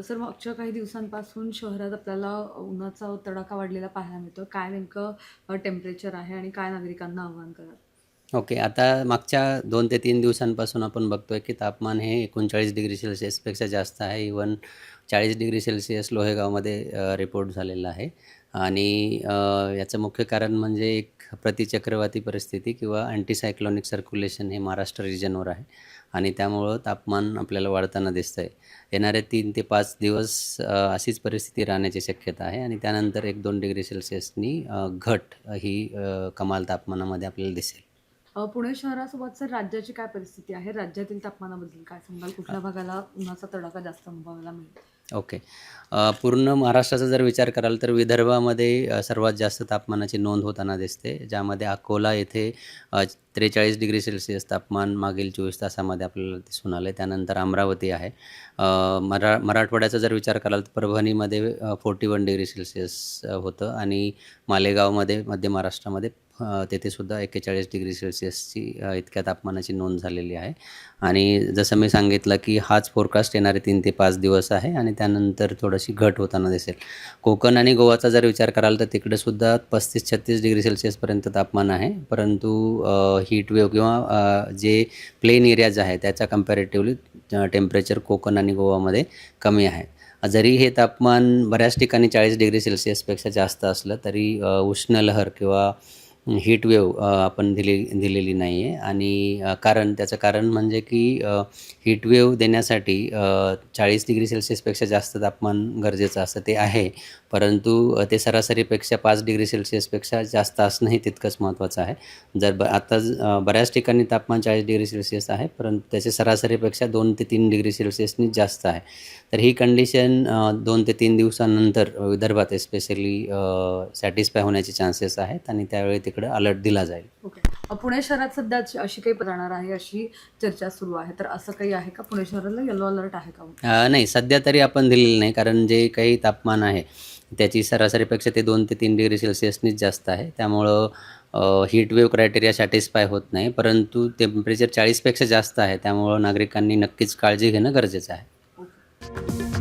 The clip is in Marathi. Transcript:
सर मागच्या काही दिवसांपासून शहरात आपल्याला उन्हाचा तडाखा वाढलेला पाहायला मिळतो. काय नेमकं टेम्परेचर आहे आणि काय नागरिकांना आव्हान कराल? ओके. आता मागच्या 2 ते 3 दिवसांपासून आपण बघतोय की तापमान हे 39 डिग्री सेल्सिअसपेक्षा जास्त आहे. इव्हन 40 डिग्री सेल्सिअस लोहेगावमध्ये रिपोर्ट झालेला आहे. आणि याचं मुख्य कारण म्हणजे एक प्रतिचक्रवाती परिस्थिती किंवा अँटी सायक्लॉनिक सर्क्युलेशन हे महाराष्ट्र रिजनवर आहे आणि त्यामुळं तापमान आपल्याला वाढताना दिसतं आहे. येणारे 3 ते 5 दिवस अशीच परिस्थिती राहण्याची शक्यता आहे आणि त्यानंतर 1-2 डिग्री सेल्सिअसनी घट ही कमाल तापमानामध्ये आपल्याला दिसेल. पुणे शहरासोबत सर राज्याची काय परिस्थिती आहे? राज्यातील तापमानाबद्दल काय सांगाल? कुठल्या भागाला उन्हाचा तडाखा जास्त अनुभवायला मिळेल? ओके. पूर्ण महाराष्ट्राचा जर विचार कराल तर विदर्भामध्ये सर्वात जास्त तापमानाची नोंद होताना दिसते, ज्यामध्ये अकोला येथे 43 डिग्री सेल्सिअस तापमान मागील 24 तासामध्ये आपल्याला दिसून आलं आहे. त्यानंतर अमरावती आहे. मराठवाड्याचा जर विचार कराल तर परभणीमध्ये 41 डिग्री सेल्सिअस होतं आणि मालेगावमध्ये मध्य महाराष्ट्रामध्ये तेथेसुद्धा 41 डिग्री सेल्सिअसची इतक्या तापमानाची नोंद झालेली आहे. आणि जसं मी सांगितलं की हाच फोरकास्ट येणारे 3 ते 5 दिवस आहे आणि त्यानंतर थोडीशी घट होताना दिसेल. कोकण आणि गोवाचा जर विचार कराल तर तिकडेसुद्धा 35-36 डिग्री सेल्सिअसपर्यंत तापमान आहे. परंतु हीट वेव्ह किंवा जे प्लेन एरियाज आहे त्याच्या कंपॅरेटिव्हली टेम्परेचर कोकण आणि गोवामध्ये कमी आहे. जरी हे तापमान बऱ्याच ठिकाणी 40 डिग्री सेल्सिअसपेक्षा जास्त असलं तरी उष्णलहर किंवा हीट वेव्ह आपण दिलेली नाही आहे. आणि त्याचं कारण म्हणजे की हीट वेव्ह देण्यासाठी 40 डिग्री सेल्सिअसपेक्षा जास्त तापमान गरजेचं असतं ते आहे. परंतु ते सरासरीपेक्षा 5 डिग्री सेल्सिअसपेक्षा जास्त असणंही तितकंच महत्त्वाचं आहे. आता बऱ्याच ठिकाणी तापमान 40 डिग्री सेल्सिअस आहे, परंतु त्याचे सरासरीपेक्षा 2 ते 3 डिग्री सेल्सिअसनी जास्त आहे. तर ही कंडिशन 2 ते 3 दिवसानंतर विदर्भात स्पेशली सॅटिस्फाय होण्याचे चान्सेस आहेत आणि त्यावेळी तिकडे अलर्ट दिला जाईल. ओके. पुणे शहरात सध्या अशी काही जाणार आहे अशी चर्चा सुरू आहे. तर असं काही आहे का? पुणे शहराला येलो अलर्ट आहे का? नाही, सध्या तरी आपण दिलेलं नाही, कारण जे काही तापमान आहे त्याची सरासरीपेक्षा ते 2 ते 3 डिग्री सेल्सिअसनीच जास्त आहे. त्यामुळं हीट वेव्ह क्रायटेरिया सॅटिस्फाय होत नाही, परंतु टेम्परेचर 40पेक्षा जास्त आहे. त्यामुळं नागरिकांनी नक्कीच काळजी घेणं गरजेचं आहे. ओके.